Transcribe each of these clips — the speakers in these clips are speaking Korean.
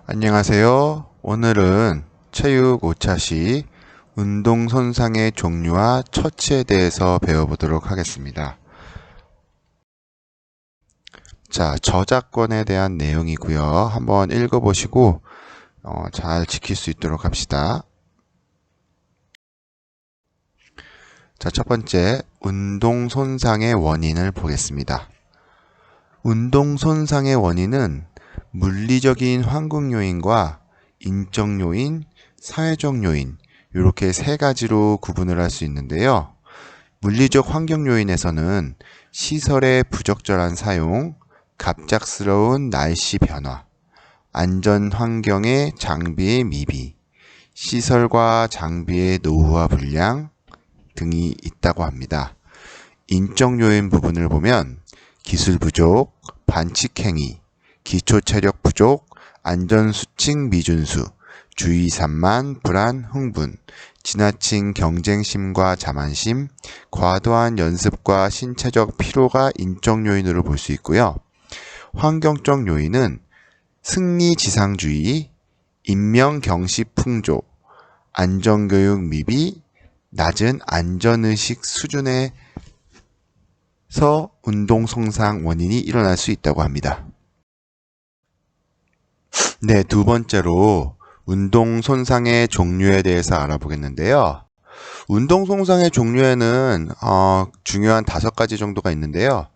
안녕하세요. 오늘은 체육 5차시 운동 손상의 종류와 처치에 대해서 배워보도록 하겠습니다. 자, 저작권에 대한 내용이고요. 한번 읽어보시고 잘 지킬 수 있도록 합시다. 자, 첫 번째, 운동 손상의 원인을 보겠습니다. 운동 손상의 원인은 물리적인 환경 요인과 인적 요인, 사회적 요인 이렇게 세 가지로 구분을 할 수 있는데요. 물리적 환경 요인에서는 시설의 부적절한 사용, 갑작스러운 날씨 변화, 안전 환경의 장비의 미비, 시설과 장비의 노후화 불량 등이 있다고 합니다. 인적 요인 부분을 보면 기술 부족, 반칙행위, 기초체력 부족, 안전수칙 미준수, 주의 산만, 불안, 흥분, 지나친 경쟁심과 자만심, 과도한 연습과 신체적 피로가 인적 요인으로 볼 수 있고요. 환경적 요인은 승리지상주의, 인명경시풍조, 안전교육 미비, 낮은 안전의식 수준에서 운동 손상 원인이 일어날 수 있다고 합니다. 네, 두 번째로 운동 손상의 종류에 대해서 알아보겠는데요. 운동 손상의 종류에는 중요한 5가지 정도가 있는데요.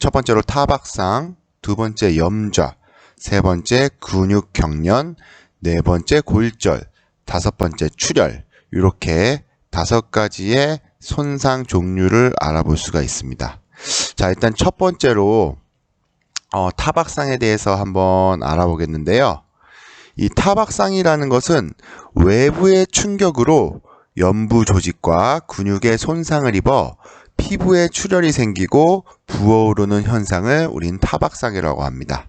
첫 번째로 타박상, 두 번째 염좌, 세 번째 근육 경련, 네 번째 골절, 다섯 번째 출혈, 이렇게 5가지의 손상 종류를 알아볼 수가 있습니다. 자, 일단 첫 번째로 타박상에 대해서 한번 알아보겠는데요. 이 타박상이라는 것은 외부의 충격으로 연부 조직과 근육에 손상을 입어 피부에 출혈이 생기고 부어오르는 현상을 우린 타박상이라고 합니다.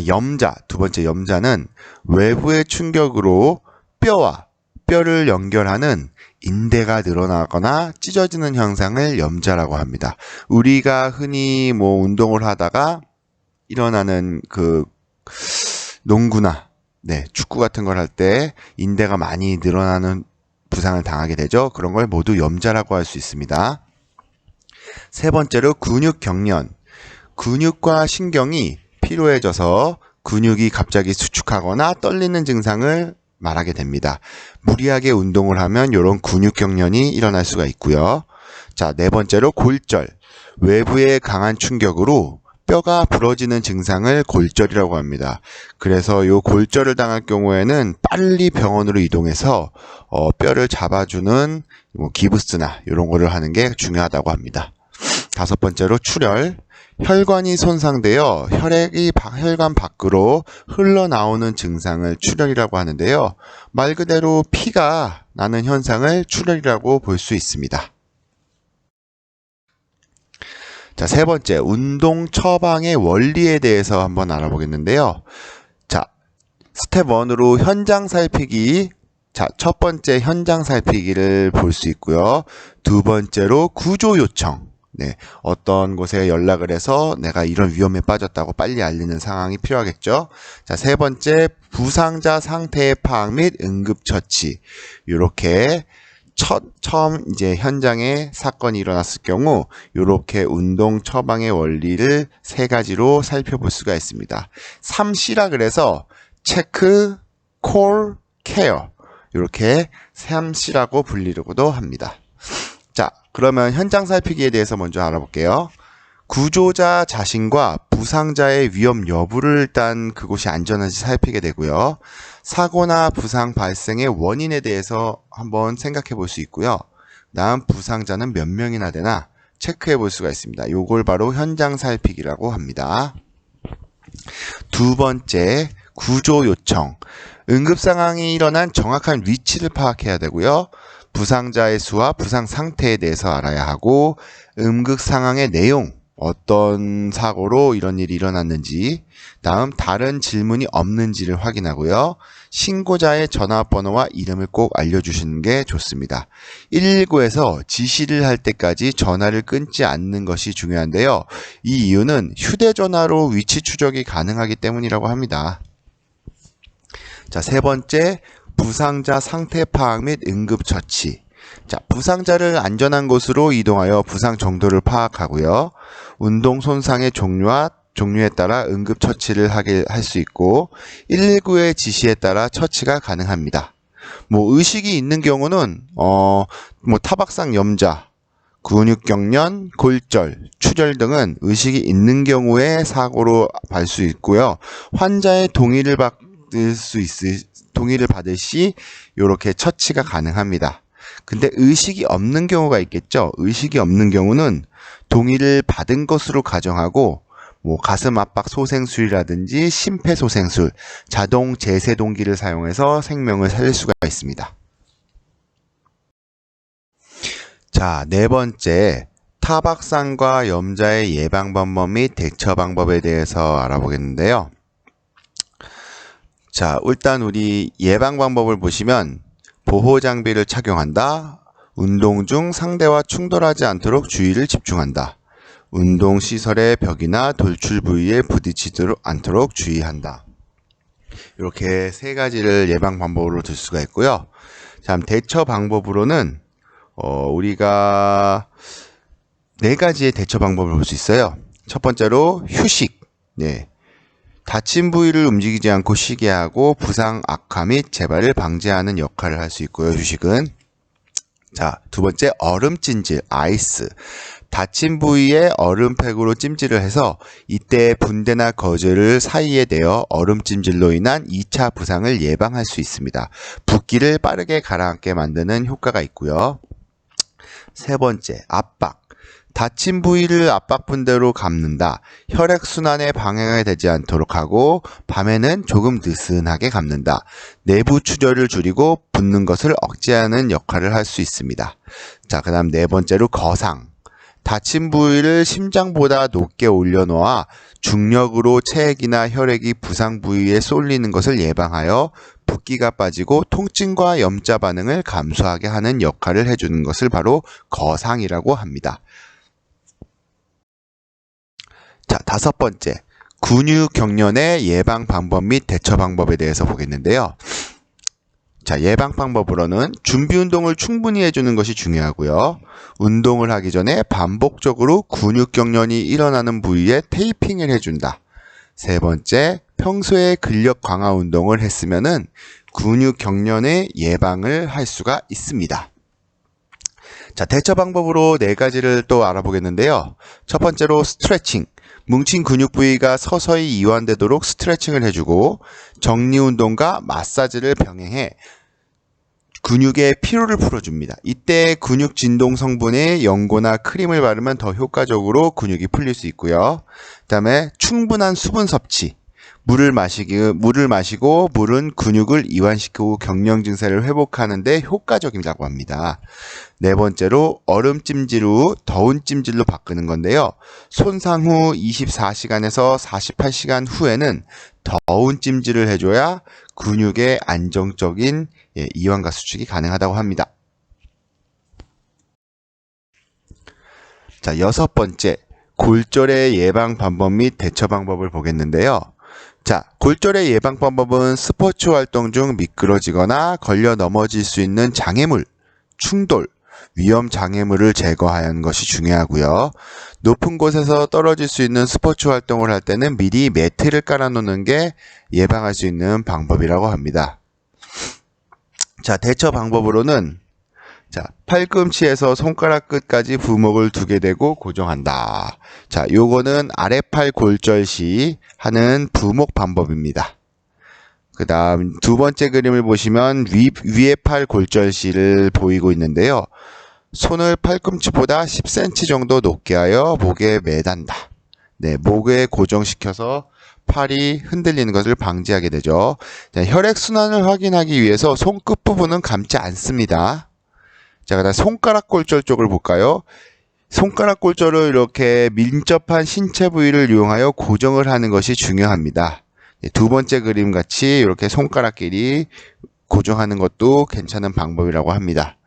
염좌, 두 번째 염좌는 외부의 충격으로 뼈와 뼈를 연결하는 인대가 늘어나거나 찢어지는 현상을 염좌라고 합니다. 우리가 흔히 운동을 하다가 일어나는 농구나 축구 같은 걸 할 때 인대가 많이 늘어나는 부상을 당하게 되죠. 그런 걸 모두 염좌라고 할 수 있습니다. 세 번째로 근육 경련. 근육과 신경이 피로해져서 근육이 갑자기 수축하거나 떨리는 증상을 말하게 됩니다. 무리하게 운동을 하면 이런 근육 경련이 일어날 수가 있고요. 자, 네 번째로 골절. 외부의 강한 충격으로 뼈가 부러지는 증상을 골절이라고 합니다. 그래서 이 골절을 당할 경우에는 빨리 병원으로 이동해서 뼈를 잡아주는 기부스나 이런 거를 하는 게 중요하다고 합니다. 다섯 번째로 출혈. 혈관이 손상되어 혈관 밖으로 흘러나오는 증상을 출혈이라고 하는데요. 말 그대로 피가 나는 현상을 출혈이라고 볼 수 있습니다. 자, 세 번째, 운동 처방의 원리에 대해서 한번 알아보겠는데요. 자, 스텝 1으로 현장 살피기. 자, 첫 번째 현장 살피기를 볼 수 있고요. 두 번째로 구조 요청. 어떤 곳에 연락을 해서 내가 이런 위험에 빠졌다고 빨리 알리는 상황이 필요하겠죠. 자, 세 번째, 부상자 상태의 파악 및 응급처치. 이렇게 처음 이제 현장에 사건이 일어났을 경우 이렇게 운동 처방의 원리를 3가지로 살펴볼 수가 있습니다. 3C라 그래서 체크, 콜, 케어. 이렇게 3C라고 불리려고도 합니다. 자, 그러면 현장 살피기에 대해서 먼저 알아볼게요. 구조자 자신과 부상자의 위험 여부를 일단 그곳이 안전한지 살피게 되고요. 사고나 부상 발생의 원인에 대해서 한번 생각해 볼 수 있고요. 다음 부상자는 몇 명이나 되나 체크해 볼 수가 있습니다. 요걸 바로 현장 살피기라고 합니다. 두 번째, 구조 요청. 응급 상황이 일어난 정확한 위치를 파악해야 되고요. 부상자의 수와 부상 상태에 대해서 알아야 하고 응급 상황의 내용, 어떤 사고로 이런 일이 일어났는지, 다음 다른 질문이 없는지를 확인하고요. 신고자의 전화번호와 이름을 꼭 알려주시는 게 좋습니다. 119에서 지시를 할 때까지 전화를 끊지 않는 것이 중요한데요. 이 이유는 휴대전화로 위치 추적이 가능하기 때문이라고 합니다. 자, 세 번째, 부상자 상태 파악 및 응급처치. 자, 부상자를 안전한 곳으로 이동하여 부상 정도를 파악하고요. 운동 손상의 종류에 따라 응급처치를 할 수 있고 119의 지시에 따라 처치가 가능합니다. 의식이 있는 경우는 타박상 염좌, 근육경련, 골절, 추절 등은 의식이 있는 경우에 사고로 발 수 있고요. 환자의 동의를 받을 시 이렇게 처치가 가능합니다. 근데 의식이 없는 경우가 있겠죠. 의식이 없는 경우는 동의를 받은 것으로 가정하고 가슴 압박 소생술이라든지 심폐소생술, 자동 제세동기를 사용해서 생명을 살릴 수가 있습니다. 자, 네 번째, 타박상과 염좌의 예방 방법 및 대처 방법에 대해서 알아보겠는데요. 자, 일단 우리 예방 방법을 보시면 보호 장비를 착용한다. 운동 중 상대와 충돌하지 않도록 주의를 집중한다. 운동시설의 벽이나 돌출 부위에 부딪히지 않도록 주의한다. 이렇게 세 가지를 예방 방법으로 들 수가 있고요. 자, 대처 방법으로는 우리가 네 가지의 대처 방법을 볼 수 있어요. 첫 번째로 휴식. 네. 다친 부위를 움직이지 않고 쉬게 하고 부상 악화 및 재발을 방지하는 역할을 할 수 있고요. 휴식은. 자, 두 번째, 얼음 찜질, 아이스. 다친 부위에 얼음팩으로 찜질을 해서 이때 분대나 거즈를 사이에 대어 얼음 찜질로 인한 2차 부상을 예방할 수 있습니다. 붓기를 빠르게 가라앉게 만드는 효과가 있고요. 세 번째, 압박. 다친 부위를 압박분대로 감는다. 혈액순환에 방해가 되지 않도록 하고 밤에는 조금 느슨하게 감는다. 내부 출혈을 줄이고 붓는 것을 억제하는 역할을 할 수 있습니다. 자, 그 다음 네 번째로 거상. 다친 부위를 심장보다 높게 올려놓아 중력으로 체액이나 혈액이 부상 부위에 쏠리는 것을 예방하여 붓기가 빠지고 통증과 염자 반응을 감소하게 하는 역할을 해주는 것을 바로 거상이라고 합니다. 자, 다섯 번째, 근육 경련의 예방 방법 및 대처 방법에 대해서 보겠는데요. 자, 예방 방법으로는 준비 운동을 충분히 해주는 것이 중요하고요. 운동을 하기 전에 반복적으로 근육 경련이 일어나는 부위에 테이핑을 해준다. 세 번째, 평소에 근력 강화 운동을 했으면은 근육 경련의 예방을 할 수가 있습니다. 자, 대처 방법으로 네 가지를 또 알아보겠는데요. 첫 번째로 스트레칭. 뭉친 근육 부위가 서서히 이완되도록 스트레칭을 해주고 정리운동과 마사지를 병행해 근육의 피로를 풀어줍니다. 이때 근육 진동 성분의 연고나 크림을 바르면 더 효과적으로 근육이 풀릴 수 있고요. 그 다음에 충분한 수분 섭취. 물을 마시고 물은 근육을 이완시키고 경련 증세를 회복하는 데 효과적이라고 합니다. 네 번째로 얼음 찜질 후 더운 찜질로 바꾸는 건데요. 손상 후 24시간에서 48시간 후에는 더운 찜질을 해줘야 근육의 안정적인 이완과 수축이 가능하다고 합니다. 자, 여섯 번째, 골절의 예방 방법 및 대처 방법을 보겠는데요. 자, 골절의 예방 방법은 스포츠 활동 중 미끄러지거나 걸려 넘어질 수 있는 장애물, 충돌, 위험 장애물을 제거하는 것이 중요하고요. 높은 곳에서 떨어질 수 있는 스포츠 활동을 할 때는 미리 매트를 깔아놓는 게 예방할 수 있는 방법이라고 합니다. 자, 대처 방법으로는 자, 팔꿈치에서 손가락 끝까지 부목을 두게 되고 고정한다. 자, 요거는 아래팔 골절 시 하는 부목 방법입니다. 그 다음 두 번째 그림을 보시면 위에 팔 골절 시를 보이고 있는데요. 손을 팔꿈치보다 10cm 정도 높게 하여 목에 매단다. 네, 목에 고정시켜서 팔이 흔들리는 것을 방지하게 되죠. 자, 혈액순환을 확인하기 위해서 손끝 부분은 감지 않습니다. 자, 그다음 손가락 골절 쪽을 볼까요? 손가락 골절을 이렇게 밀접한 신체 부위를 이용하여 고정을 하는 것이 중요합니다. 두 번째 그림 같이 이렇게 손가락끼리 고정하는 것도 괜찮은 방법이라고 합니다.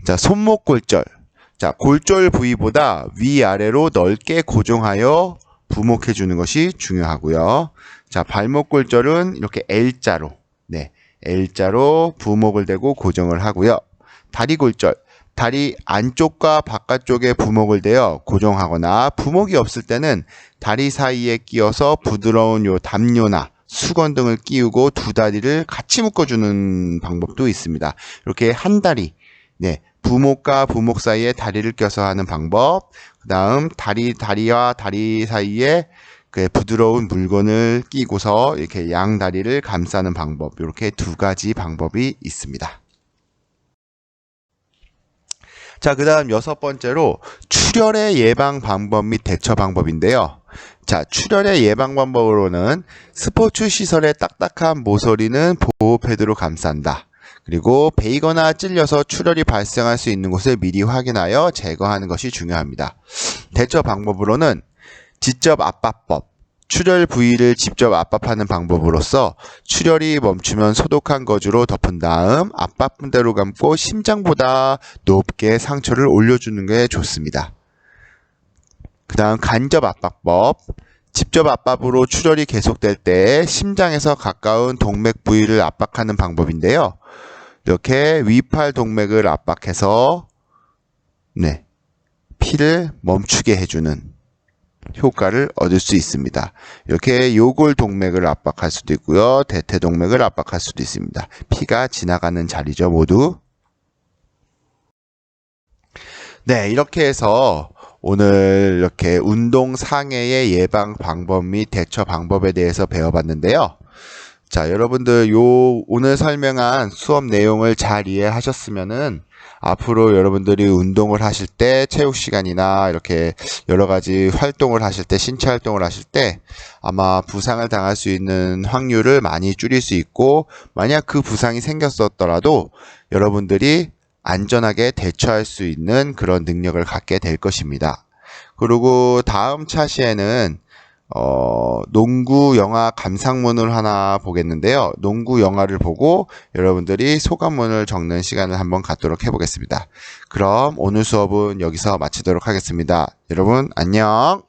자, 손목 골절. 자, 골절 부위보다 위아래로 넓게 고정하여 부목해 주는 것이 중요하고요. 자, 발목 골절은 이렇게 L자로 L자로 부목을 대고 고정을 하고요. 다리 골절, 다리 안쪽과 바깥쪽에 부목을 대어 고정하거나 부목이 없을 때는 다리 사이에 끼워서 부드러운 요 담요나 수건 등을 끼우고 두 다리를 같이 묶어주는 방법도 있습니다. 이렇게 한 다리, 네, 부목과 부목 사이에 다리를 껴서 하는 방법, 그 다음 다리와 다리 사이에 그 부드러운 물건을 끼고서 이렇게 양 다리를 감싸는 방법, 이렇게 두 가지 방법이 있습니다. 자, 그 다음 6번째로 출혈의 예방 방법 및 대처 방법인데요. 자, 출혈의 예방 방법으로는 스포츠 시설의 딱딱한 모서리는 보호 패드로 감싼다. 그리고 베이거나 찔려서 출혈이 발생할 수 있는 곳을 미리 확인하여 제거하는 것이 중요합니다. 대처 방법으로는 직접 압박법, 출혈 부위를 직접 압박하는 방법으로서 출혈이 멈추면 소독한 거즈로 덮은 다음 압박분대로 감고 심장보다 높게 상처를 올려주는 게 좋습니다. 그 다음 간접 압박법, 직접 압박으로 출혈이 계속될 때 심장에서 가까운 동맥 부위를 압박하는 방법인데요. 이렇게 위팔 동맥을 압박해서 피를 멈추게 해주는 효과를 얻을 수 있습니다. 이렇게 요골 동맥을 압박할 수도 있고요. 대퇴동맥을 압박할 수도 있습니다. 피가 지나가는 자리죠, 모두. 네, 이렇게 해서 오늘 이렇게 운동 상해의 예방 방법 및 대처 방법에 대해서 배워봤는데요. 자, 여러분들 오늘 설명한 수업 내용을 잘 이해하셨으면은 앞으로 여러분들이 운동을 하실 때 체육 시간이나 이렇게 여러 가지 활동을 하실 때, 신체 활동을 하실 때 아마 부상을 당할 수 있는 확률을 많이 줄일 수 있고, 만약 그 부상이 생겼었더라도 여러분들이 안전하게 대처할 수 있는 그런 능력을 갖게 될 것입니다. 그리고 다음 차시에는 농구 영화 감상문을 하나 보겠는데요. 농구 영화를 보고 여러분들이 소감문을 적는 시간을 한번 갖도록 해보겠습니다. 그럼 오늘 수업은 여기서 마치도록 하겠습니다. 여러분 안녕.